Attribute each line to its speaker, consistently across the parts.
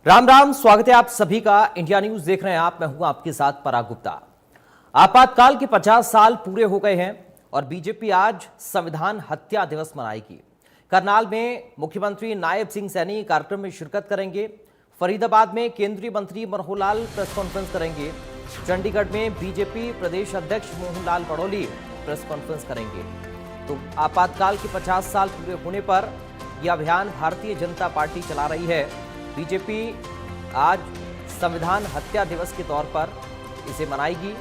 Speaker 1: राम राम, स्वागत है आप सभी का। इंडिया न्यूज देख रहे हैं आप। मैं हूं आपके साथ पराग गुप्ता। आपातकाल के 50 साल पूरे हो गए हैं और बीजेपी आज संविधान हत्या दिवस मनाएगी। करनाल में मुख्यमंत्री नायब सिंह सैनी कार्यक्रम में शिरकत करेंगे। फरीदाबाद में केंद्रीय मंत्री मनोहर लाल प्रेस कॉन्फ्रेंस करेंगे। चंडीगढ़ में बीजेपी प्रदेश अध्यक्ष मोहन लाल बड़ौली प्रेस कॉन्फ्रेंस करेंगे। तो आपातकाल के 50 साल पूरे होने पर यह अभियान भारतीय जनता पार्टी चला रही है। बीजेपी आज संविधान हत्या दिवस के तौर पर इसे मनाएगी।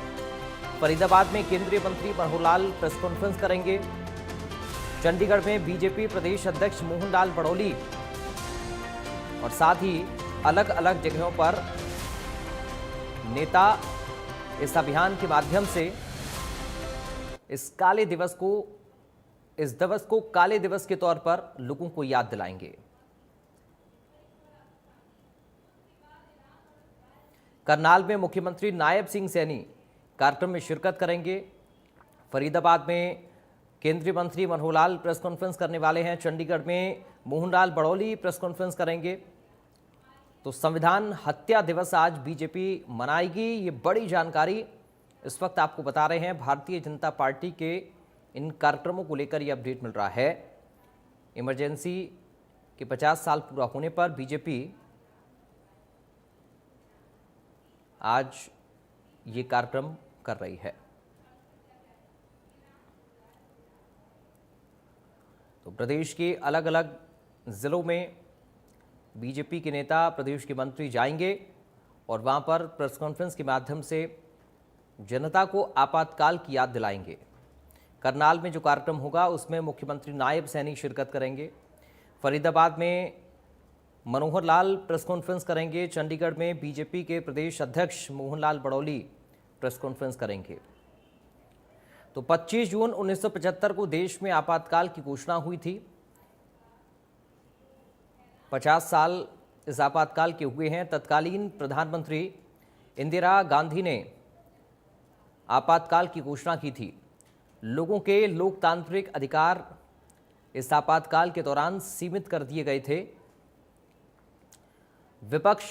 Speaker 1: फरीदाबाद में केंद्रीय मंत्री मनोहर लाल प्रेस कॉन्फ्रेंस करेंगे। चंडीगढ़ में बीजेपी प्रदेश अध्यक्ष मोहन लाल बड़ौली और साथ ही अलग अलग जगहों पर नेता इस अभियान के माध्यम से इस दिवस को काले दिवस के तौर पर लोगों को याद दिलाएंगे। करनाल में मुख्यमंत्री नायब सिंह सैनी कार्यक्रम में शिरकत करेंगे। फरीदाबाद में केंद्रीय मंत्री मनोहर लाल प्रेस कॉन्फ्रेंस करने वाले हैं। चंडीगढ़ में मोहन लाल बड़ौली प्रेस कॉन्फ्रेंस करेंगे। तो संविधान हत्या दिवस आज बीजेपी मनाएगी। ये बड़ी जानकारी इस वक्त आपको बता रहे हैं। भारतीय जनता पार्टी के इन कार्यक्रमों को लेकर यह अपडेट मिल रहा है। इमरजेंसी के 50 साल पूरा होने पर बीजेपी आज ये कार्यक्रम कर रही है। तो प्रदेश के अलग अलग जिलों में बीजेपी के नेता, प्रदेश के मंत्री जाएंगे और वहां पर प्रेस कॉन्फ्रेंस के माध्यम से जनता को आपातकाल की याद दिलाएंगे। करनाल में जो कार्यक्रम होगा उसमें मुख्यमंत्री नायब सैनी शिरकत करेंगे। फरीदाबाद में मनोहर लाल प्रेस कॉन्फ्रेंस करेंगे। चंडीगढ़ में बीजेपी के प्रदेश अध्यक्ष मोहन लाल बड़ौली प्रेस कॉन्फ्रेंस करेंगे। तो 25 जून 1975 को देश में आपातकाल की घोषणा हुई थी। 50 साल इस आपातकाल के हुए हैं। तत्कालीन प्रधानमंत्री इंदिरा गांधी ने आपातकाल की घोषणा की थी। लोगों के लोकतांत्रिक अधिकार इस आपातकाल के दौरान सीमित कर दिए गए थे। विपक्ष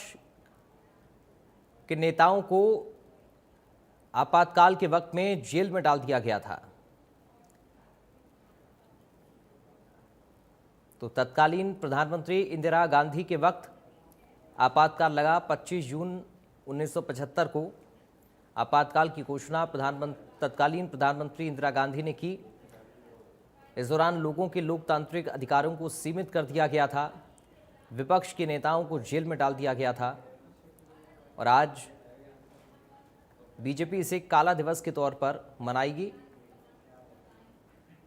Speaker 1: के नेताओं को आपातकाल के वक्त में जेल में डाल दिया गया था। तो तत्कालीन प्रधानमंत्री इंदिरा गांधी के वक्त आपातकाल लगा। 25 जून 1975 को आपातकाल की घोषणा तत्कालीन प्रधानमंत्री इंदिरा गांधी ने की। इस दौरान लोगों के लोकतांत्रिक अधिकारों को सीमित कर दिया गया था। विपक्ष के नेताओं को जेल में डाल दिया गया था और आज बीजेपी इसे काला दिवस के तौर पर मनाएगी।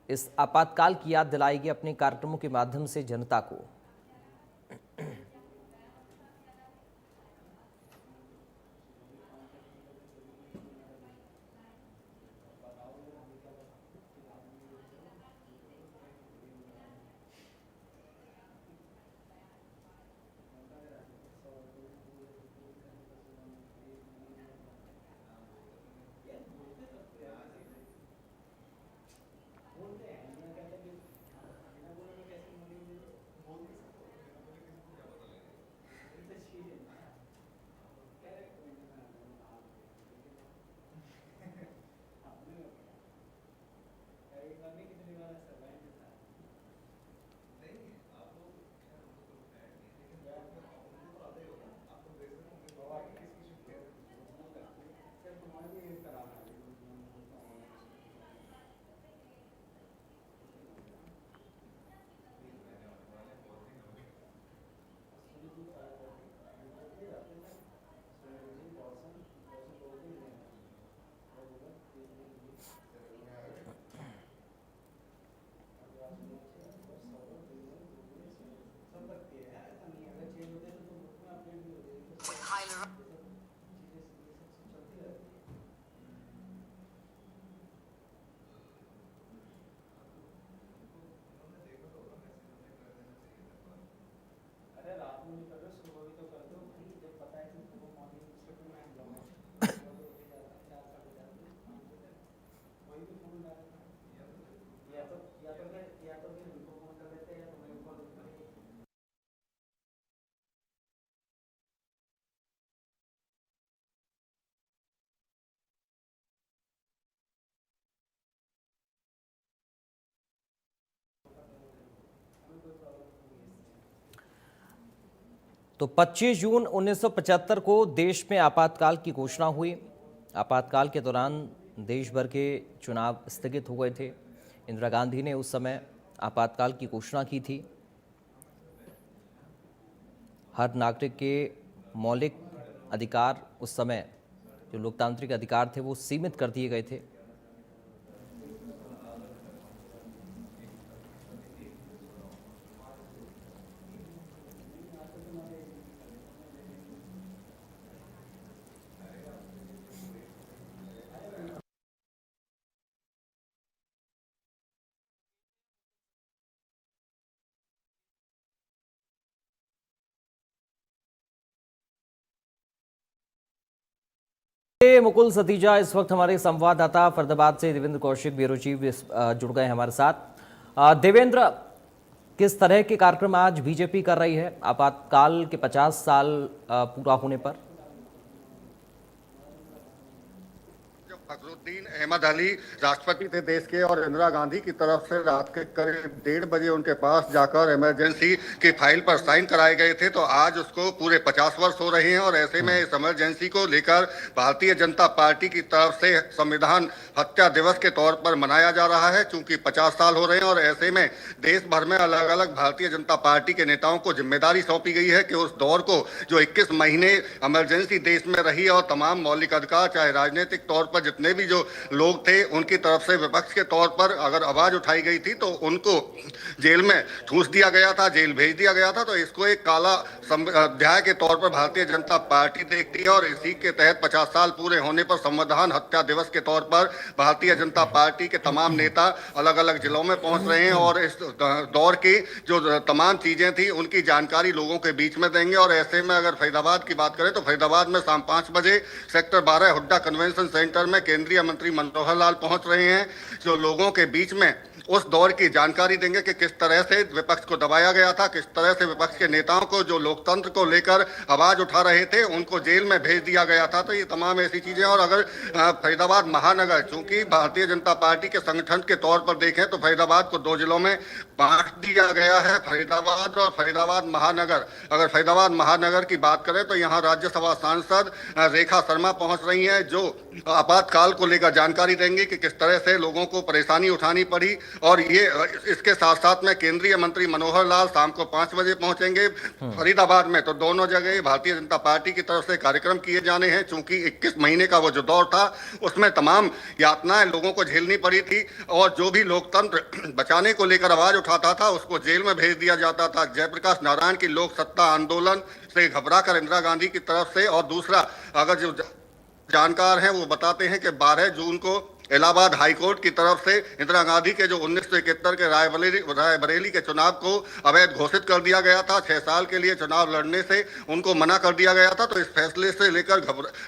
Speaker 1: इस आपातकाल की याद दिलाएगी अपने कार्यक्रमों के माध्यम से जनता को। तो 25 जून 1975 को देश में आपातकाल की घोषणा हुई। आपातकाल के दौरान देश भर के चुनाव स्थगित हो गए थे। इंदिरा गांधी ने उस समय आपातकाल की घोषणा की थी। हर नागरिक के मौलिक अधिकार उस समय, जो लोकतांत्रिक अधिकार थे, वो सीमित कर दिए गए थे। मुकुल सतीजा इस वक्त हमारे संवाददाता फरीदाबाद से देवेंद्र कौशिक ब्यूरो चीफ जुड़ गए हैं हमारे साथ। देवेंद्र, किस तरह के कार्यक्रम आज बीजेपी कर रही है आपातकाल के 50 साल पूरा होने पर?
Speaker 2: फखरुद्दीन अहमद अली राष्ट्रपति थे देश के, और इंदिरा गांधी की तरफ से रात के करीब 1:30 बजे उनके पास जाकर इमरजेंसी की फाइल पर साइन कराए गए थे। तो आज उसको पूरे 50 वर्ष हो रहे हैं, और ऐसे में इस इमरजेंसी को लेकर भारतीय जनता पार्टी की तरफ से संविधान हत्या दिवस के तौर पर मनाया जा रहा है। चूंकि 50 साल हो रहे हैं, और ऐसे में देश भर में अलग अलग भारतीय जनता पार्टी के नेताओं को जिम्मेदारी सौंपी गई है कि उस दौर को, जो 21 महीने इमरजेंसी देश में रही और तमाम मौलिक अधिकार, चाहे राजनीतिक तौर पर जितने भी जो लोग थे, उनकी तरफ से विपक्ष के तौर पर अगर आवाज उठाई गई थी तो उनको जेल में ठूस दिया गया था, जेल भेज दिया गया था। तो इसको एक काला अध्याय के तौर पर भारतीय जनता पार्टी देखती है, और इसी के तहत 50 साल पूरे होने पर संविधान हत्या दिवस के तौर पर भारतीय जनता पार्टी के तमाम नेता अलग अलग जिलों में पहुंच रहे हैं, और इस दौर की जो तमाम चीजें थी उनकी जानकारी लोगों के बीच में देंगे। और ऐसे में अगर फरीदाबाद की बात करें तो फरीदाबाद में शाम 5 बजे सेक्टर 12 हुड्डा कन्वेंशन सेंटर में केंद्रीय मंत्री मनोहर लाल पहुंच रहे हैं, जो लोगों के बीच में उस दौर की जानकारी देंगे कि किस तरह से विपक्ष को दबाया गया था, किस तरह से विपक्ष के नेताओं को, जो लोकतंत्र को लेकर आवाज उठा रहे थे, उनको जेल में भेज दिया गया था। तो ये तमाम ऐसी चीजें। और अगर फरीदाबाद महानगर, चूंकि भारतीय जनता पार्टी के संगठन के तौर पर देखें तो फरीदाबाद को 2 जिलों में बांट दिया गया है, फरीदाबाद और फरीदाबाद महानगर। अगर फरीदाबाद महानगर की बात करें तो यहाँ राज्यसभा सांसद रेखा शर्मा पहुंच रही हैं, जो आपातकाल को लेकर जानकारी देंगी कि किस तरह से लोगों को परेशानी उठानी पड़ी। और ये इसके साथ साथ में केंद्रीय मंत्री मनोहर लाल शाम को 5 बजे पहुंचेंगे फरीदाबाद में। तो दोनों जगह भारतीय जनता पार्टी की तरफ से कार्यक्रम किए जाने हैं। चूंकि 21 महीने का वो जो दौर था, उसमें तमाम यातनाएं लोगों को झेलनी पड़ी थी, और जो भी लोकतंत्र बचाने को लेकर आवाज उठाता था उसको जेल में भेज दिया जाता था। जयप्रकाश नारायण की लोक सत्ता आंदोलन से घबरा कर इंदिरा गांधी की तरफ से, और दूसरा अगर जो जानकार हैं वो बताते हैं कि 12 जून को इलाहाबाद हाईकोर्ट की तरफ से इंदिरा गांधी के जो 1971 के रायबरेली के चुनाव को अवैध घोषित कर दिया गया था, 6 साल के लिए चुनाव लड़ने से उनको मना कर दिया गया था। तो इस फैसले से लेकर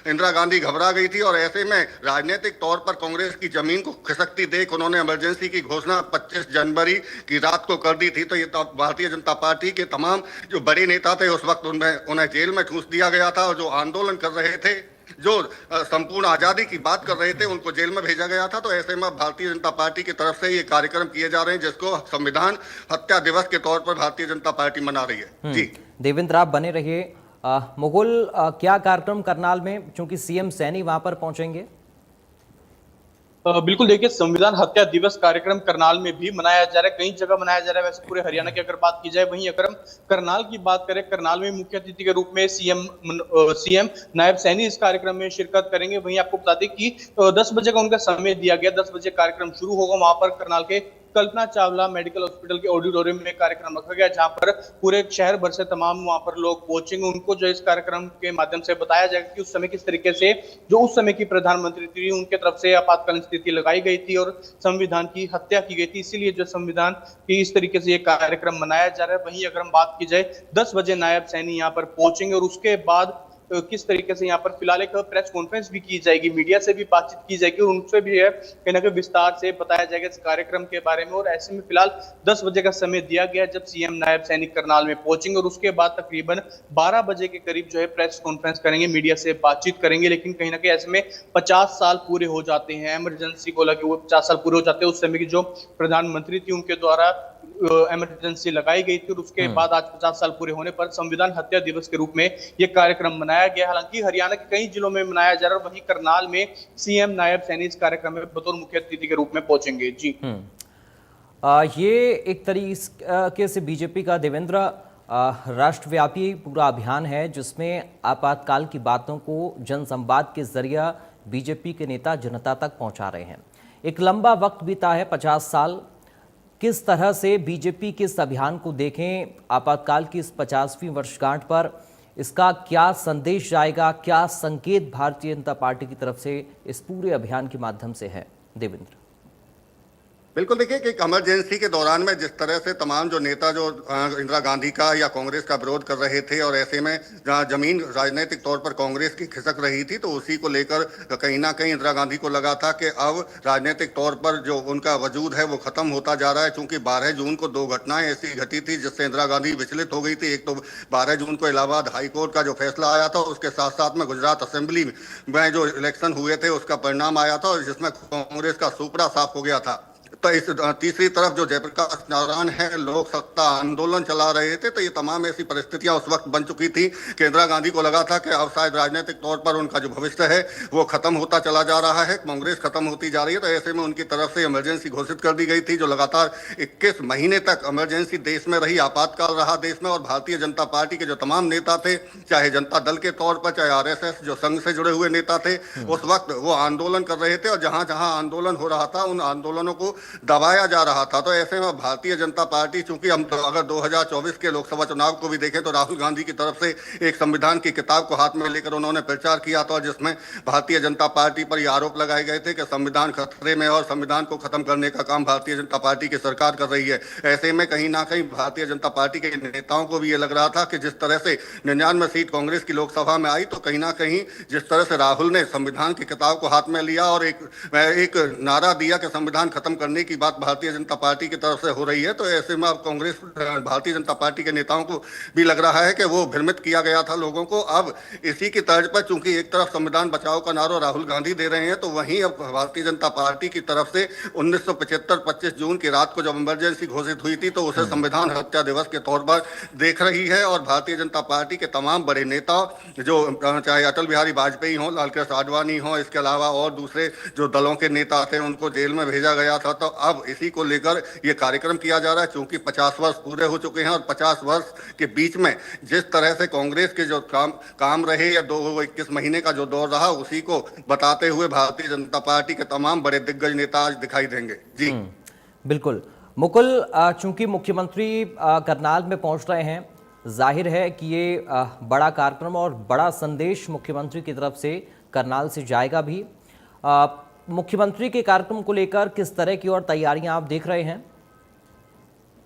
Speaker 2: इंदिरा गांधी घबरा गई थी, और ऐसे में राजनीतिक तौर पर कांग्रेस की जमीन को खिसकती देख उन्होंने इमरजेंसी की घोषणा 25 जनवरी की रात को कर दी थी। तो ये भारतीय जनता पार्टी के तमाम जो बड़े नेता थे उस वक्त उन्हें जेल में ठूस दिया गया था, और जो आंदोलन कर रहे थे, जो संपूर्ण आजादी की बात कर रहे थे, उनको जेल में भेजा गया था। तो ऐसे में भारतीय जनता पार्टी की तरफ से ये कार्यक्रम किए जा रहे हैं, जिसको संविधान हत्या दिवस के तौर पर भारतीय जनता पार्टी मना रही है। जी
Speaker 1: देवेंद्र, आप बने रहिए। मुकुल, क्या कार्यक्रम करनाल में, चूंकि सीएम सैनी वहां पर पहुंचेंगे?
Speaker 3: बिल्कुल, देखिए, संविधान हत्या दिवस कार्यक्रम करनाल में भी मनाया जा रहा है, कई जगह मनाया जा रहा है। वैसे पूरे हरियाणा की अगर बात की जाए, वहीं अगर हम करनाल की बात करें, करनाल में मुख्य अतिथि के रूप में सीएम नायब सैनी इस कार्यक्रम में शिरकत करेंगे। वहीं आपको बता दें कि 10 बजे का उनका समय दिया गया, 10 बजे कार्यक्रम शुरू होगा। वहां पर करनाल के कल्पना चावला मेडिकल हॉस्पिटल के ऑडिटोरियम में कार्यक्रम रखा गया, जहां पर पूरे शहर भर से तमाम वहां पर लोग पहुंचेंगे। उनको जो इस कार्यक्रम के माध्यम से बताया जाएगा कि उस समय किस तरीके से जो उस समय की प्रधानमंत्री थी, उनके तरफ से आपातकालीन स्थिति लगाई गई थी और संविधान की हत्या की गई थी। इसीलिए जो संविधान की इस तरीके से ये कार्यक्रम मनाया जा रहा है। वहीं अगर हम बात की जाए, 10 बजे नायब सैनी यहाँ पर पहुंचेंगे, और उसके बाद किस तरीके से यहाँ पर फिलहाल एक प्रेस कॉन्फ्रेंस भी की जाएगी, मीडिया से भी बातचीत की जाएगी, और उनसे भी है कहीं ना कहीं विस्तार से बताया जाएगा इस कार्यक्रम के बारे में। और ऐसे में फिलहाल 10 बजे का समय दिया गया, जब सीएम नायब सैनी करनाल में पहुंचेंगे, और उसके बाद तकरीबन 12 बजे के करीब जो है प्रेस कॉन्फ्रेंस करेंगे, मीडिया से बातचीत करेंगे। लेकिन कहीं ना कहीं ऐसे में 50 साल पूरे हो जाते हैं, इमरजेंसी को लगे वो 50 साल पूरे हो जाते हैं। उस समय की जो प्रधानमंत्री थी, उनके द्वारा इमरजेंसी लगाई गई थी और उसके बाद आज 50 साल पूरे होने पर संविधान हत्या दिवस के रूप में यह कार्यक्रम मनाया गया। हालांकि हरियाणा के कई जिलों में मनाया जा रहा है, वहीं करनाल में सीएम नायब सैनी इस कार्यक्रम में बतौर मुख्य अतिथि के रूप में पहुंचेंगे। जी
Speaker 1: ये एक तरीके से बीजेपी का देवेंद्र राष्ट्रव्यापी पूरा अभियान है जिसमें आपातकाल की बातों को जनसंवाद के जरिए बीजेपी के नेता जनता तक पहुंचा रहे हैं। एक लंबा वक्त बीता है, 50 साल। किस तरह से बीजेपी के इस अभियान को देखें, आपातकाल की इस 50वीं वर्षगांठ पर इसका क्या संदेश जाएगा, क्या संकेत भारतीय जनता पार्टी की तरफ से इस पूरे अभियान के माध्यम से है? देवेंद्र।
Speaker 2: बिल्कुल, देखिए कि इमरजेंसी के दौरान में जिस तरह से तमाम जो नेता जो इंदिरा गांधी का या कांग्रेस का विरोध कर रहे थे और ऐसे में जहां जमीन राजनीतिक तौर पर कांग्रेस की खिसक रही थी, तो उसी को लेकर कहीं ना कहीं इंदिरा गांधी को लगा था कि अब राजनीतिक तौर पर जो उनका वजूद है वो खत्म होता जा रहा है। चूंकि 12 जून को 2 घटनाएं ऐसी घटी थी जिससे इंदिरा गांधी विचलित हो गई थी। एक तो 12 जून को इलाहाबाद हाईकोर्ट का जो फैसला आया था, उसके साथ साथ में गुजरात असेंबली में जो इलेक्शन हुए थे उसका परिणाम आया था और जिसमें कांग्रेस का सुपड़ा साफ हो गया था। तो इस तीसरी तरफ जो जयप्रकाश नारायण है लोक सत्ता आंदोलन चला रहे थे, तो ये तमाम ऐसी परिस्थितियां उस वक्त बन चुकी थी कि इंदिरा गांधी को लगा था कि अब शायद राजनीतिक तौर पर उनका जो भविष्य है वो खत्म होता चला जा रहा है, कांग्रेस खत्म होती जा रही है। तो ऐसे में उनकी तरफ से इमरजेंसी घोषित कर दी गई थी, जो लगातार 21 महीने तक इमरजेंसी देश में रही, आपातकाल रहा देश में। और भारतीय जनता पार्टी के जो तमाम नेता थे, चाहे जनता दल के तौर पर, चाहे RSS जो संघ से जुड़े हुए नेता थे, उस वक्त वो आंदोलन कर रहे थे और जहां जहां आंदोलन हो रहा था उन आंदोलनों को दबाया जा रहा था। तो ऐसे में भारतीय जनता पार्टी, चूंकि हम तो अगर 2024 के लोकसभा चुनाव को भी देखें तो राहुल गांधी की तरफ से एक संविधान की किताब को हाथ में लेकर उन्होंने प्रचार किया था, जिसमें भारतीय जनता पार्टी पर ये आरोप लगाए गए थे कि संविधान खतरे में और संविधान को खत्म करने का काम भारतीय जनता पार्टी की सरकार कर रही है। ऐसे में कहीं ना कहीं भारतीय जनता पार्टी के नेताओं को भी ये लग रहा था कि जिस तरह से 99 सीट कांग्रेस की लोकसभा में आई, तो कहीं ना कहीं जिस तरह से राहुल ने संविधान की किताब को हाथ में लिया और एक नारा दिया कि संविधान खत्म करने की बात भारतीय जनता पार्टी की तरफ से हो रही है, तो ऐसे में अब कांग्रेस भारतीय जनता पार्टी के नेताओं को भी लग रहा है कि वो भ्रमित किया गया था लोगों को। अब इसी की तर्ज पर चूंकि एक तरफ संविधान बचाओ का नारा राहुल गांधी दे रहे हैं, तो वहीं अब भारतीय जनता पार्टी की तरफ से 1975 25 जून की रात को जब इमरजेंसी घोषित हुई थी, तो उसे संविधान हत्या दिवस के तौर पर देख रही है। और भारतीय जनता पार्टी के तमाम बड़े नेता, जो चाहे अटल बिहारी वाजपेयी हो, लालकृष्ण आडवाणी हो, इसके अलावा और दूसरे जो दलों के नेता थे, उनको जेल में भेजा गया था। तो अब इसी को लेकर ये कार्यक्रम किया जा रहा है, क्योंकि 50 वर्ष पूरे हो चुके हैं और 50 वर्ष के बीच में जिस तरह से कांग्रेस के जो काम रहे या 21 महीने का जो दौर रहा, उसी को बताते हुए भारतीय जनता पार्टी के तमाम बड़े दिग्गज नेता आज दिखाई देंगे। जी
Speaker 1: बिल्कुल मुकुल, चूंकि मुख्यमंत्री करनाल में पहुंच रहे हैं, जाहिर है कि ये बड़ा कार्यक्रम और बड़ा संदेश मुख्यमंत्री की तरफ से करनाल से जाएगा भी। मुख्यमंत्री के कार्यक्रम को लेकर किस तरह की और तैयारियां आप देख रहे हैं?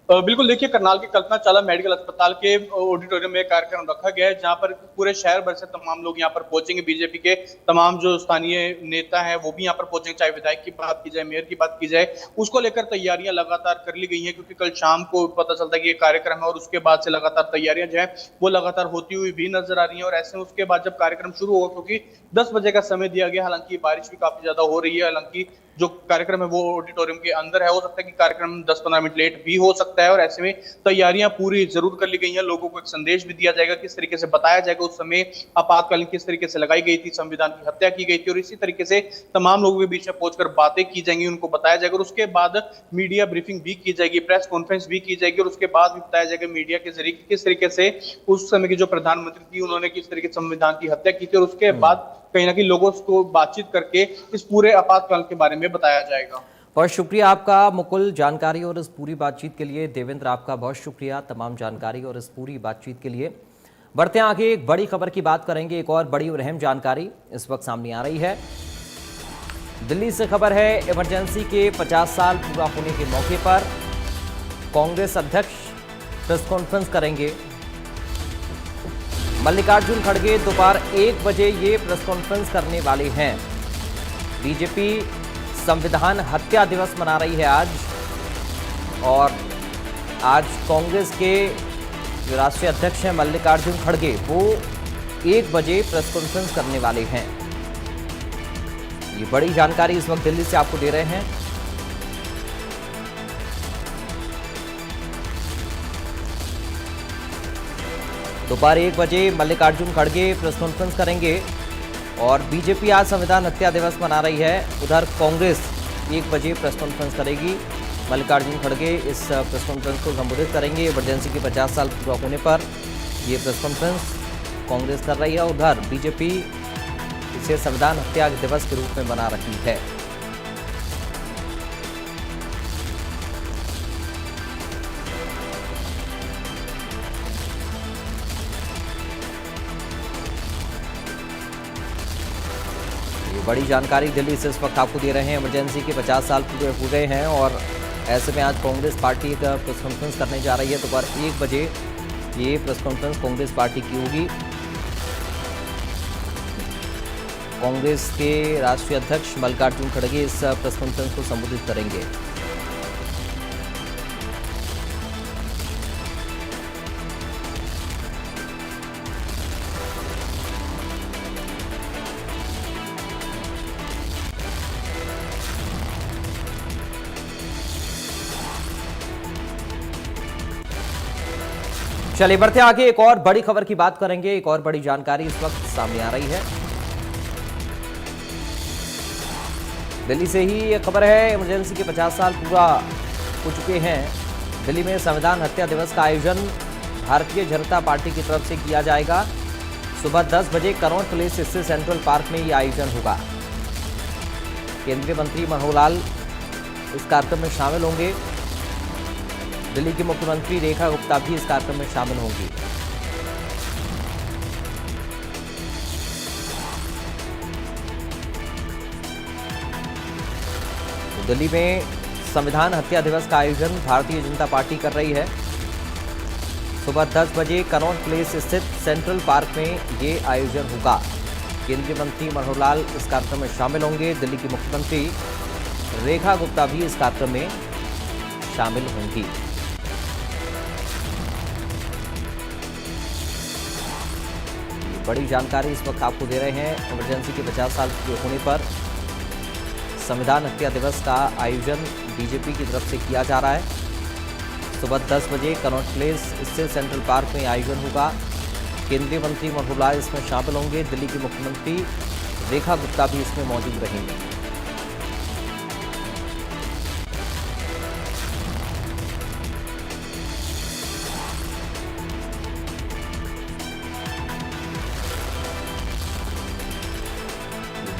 Speaker 3: बिल्कुल, देखिए करनाल के कल्पना चावला मेडिकल अस्पताल के ऑडिटोरियम में कार्यक्रम रखा गया है, जहां पर पूरे शहर भर से तमाम लोग यहां पर पहुंचेंगे। बीजेपी के तमाम जो स्थानीय नेता हैं वो भी यहां पर पहुंचेंगे, चाहे विधायक की बात की जाए, मेयर की बात की जाए, उसको लेकर तैयारियां लगातार कर ली गई हैं, क्योंकि कल शाम को पता चलता है कि ये कार्यक्रम है और उसके बाद से लगातार तैयारियां जो है वो लगातार होती हुई भी नजर आ रही है। और ऐसे में उसके बाद जब कार्यक्रम शुरू होगा, क्योंकि 10 बजे का समय दिया गया, हालांकि बारिश भी काफी ज्यादा हो रही है, हालांकि जो कार्यक्रम है वो ऑडिटोरियम के अंदर है, हो सकता है कि कार्यक्रम 10-15 मिनट लेट भी हो सकता है। और ऐसे में तैयारियां पूरी जरूर कर ली गई हैं। लोगों को एक संदेश भी दिया जाएगा, किस तरीके से बताया जाएगा उस समय आपातकालीन किस तरीके से लगाई गई थी, संविधान की हत्या की गई थी, और इसी तरीके से तमाम लोगों के बीच में पहुंचकर बातें की जाएंगी, उनको बताया जाएगा। और उसके बाद मीडिया ब्रीफिंग भी की जाएगी, प्रेस कॉन्फ्रेंस भी की जाएगी, और उसके बाद भी बताया जाएगा मीडिया के जरिए किस तरीके से उस समय की जो प्रधानमंत्री थी उन्होंने किस तरीके से संविधान की हत्या की थी। और उसके बाद कहीं ना कहीं लोगों को बातचीत करके इस पूरे आपातकाल के बारे में बताया जाएगा।
Speaker 1: बहुत शुक्रिया आपका मुकुल, जानकारी और इस पूरी बातचीत के लिए। देवेंद्र, आपका बहुत शुक्रिया तमाम जानकारी और इस पूरी बातचीत के लिए। बढ़ते हैं आगे, एक बड़ी खबर की बात करेंगे। एक और बड़ी और अहम जानकारी इस वक्त सामने आ रही है। दिल्ली से खबर है, इमरजेंसी के 50 साल पूरा होने के मौके पर कांग्रेस अध्यक्ष प्रेस कॉन्फ्रेंस करेंगे। मल्लिकार्जुन खड़गे दोपहर 1 बजे ये प्रेस कॉन्फ्रेंस करने वाले हैं। बीजेपी संविधान हत्या दिवस मना रही है आज, और आज कांग्रेस के जो राष्ट्रीय अध्यक्ष हैं मल्लिकार्जुन खड़गे, वो 1 बजे प्रेस कॉन्फ्रेंस करने वाले हैं। ये बड़ी जानकारी इस वक्त दिल्ली से आपको दे रहे हैं। दोपहर 1 बजे मल्लिकार्जुन खड़गे प्रेस कॉन्फ्रेंस करेंगे और बीजेपी आज संविधान हत्या दिवस मना रही है। उधर कांग्रेस 1 बजे प्रेस कॉन्फ्रेंस करेगी। मल्लिकार्जुन खड़गे इस प्रेस कॉन्फ्रेंस को संबोधित करेंगे। इमरजेंसी के 50 साल पूरा होने पर ये प्रेस कॉन्फ्रेंस कांग्रेस कर रही है। उधर बीजेपी इसे संविधान हत्या दिवस के रूप में मना रही है। बड़ी जानकारी दिल्ली से इस वक्त आपको दे रहे हैं। इमरजेंसी के 50 साल पूरे हो गए हैं और ऐसे में आज कांग्रेस पार्टी एक प्रेस कॉन्फ्रेंस करने जा रही है। दोपहर 1 बजे ये प्रेस कॉन्फ्रेंस कांग्रेस पार्टी की होगी। कांग्रेस के राष्ट्रीय अध्यक्ष मल्लिकार्जुन खड़गे इस प्रेस कॉन्फ्रेंस को संबोधित करेंगे। चलिए बढ़ते आगे, एक और बड़ी खबर की बात करेंगे। एक और बड़ी जानकारी इस वक्त सामने आ रही है। दिल्ली से ही ये खबर है। इमरजेंसी के 50 साल पूरा हो चुके हैं। दिल्ली में संविधान हत्या दिवस का आयोजन भारतीय जनता पार्टी की तरफ से किया जाएगा। सुबह 10 बजे कनॉट प्लेस स्थित सेंट्रल पार्क में ये आयोजन होगा। केंद्रीय मंत्री मनोहर लाल इस कार्यक्रम में शामिल होंगे। दिल्ली की मुख्यमंत्री रेखा गुप्ता भी इस कार्यक्रम में शामिल होंगी। तो दिल्ली में संविधान हत्या दिवस का आयोजन भारतीय जनता पार्टी कर रही है। सुबह 10 बजे कनॉट प्लेस स्थित सेंट्रल पार्क में ये आयोजन होगा। केंद्रीय मंत्री मनोहर लाल इस कार्यक्रम में शामिल होंगे। दिल्ली की मुख्यमंत्री रेखा गुप्ता भी इस कार्यक्रम में शामिल होंगी। बड़ी जानकारी इस वक्त आपको दे रहे हैं। इमरजेंसी के 50 साल पूरे होने पर संविधान हत्या दिवस का आयोजन बीजेपी की तरफ से किया जा रहा है। सुबह 10 बजे कनॉट प्लेस स्थित सेंट्रल पार्क में आयोजन होगा। केंद्रीय मंत्री मनोहर लाल इसमें शामिल होंगे। दिल्ली की मुख्यमंत्री रेखा गुप्ता भी इसमें मौजूद रहेंगे।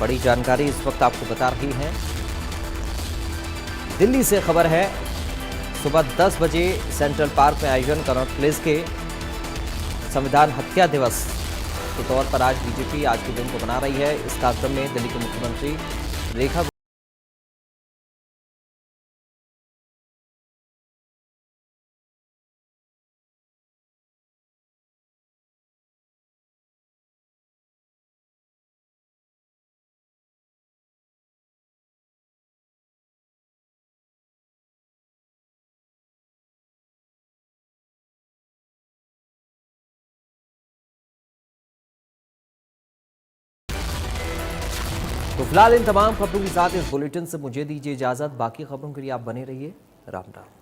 Speaker 1: बड़ी जानकारी इस वक्त आपको बता रही हैं। दिल्ली से खबर है। सुबह 10 बजे सेंट्रल पार्क में आयोजन कनॉट प्लेस के संविधान हत्या दिवस के तौर पर आज बीजेपी आज के दिन को मना रही है। इस कार्यक्रम में दिल्ली के मुख्यमंत्री रेखा तो फिलहाल इन तमाम खबरों के साथ इस बुलेटिन से मुझे दीजिए इजाजत। बाकी खबरों के लिए आप बने रहिए। राम राम।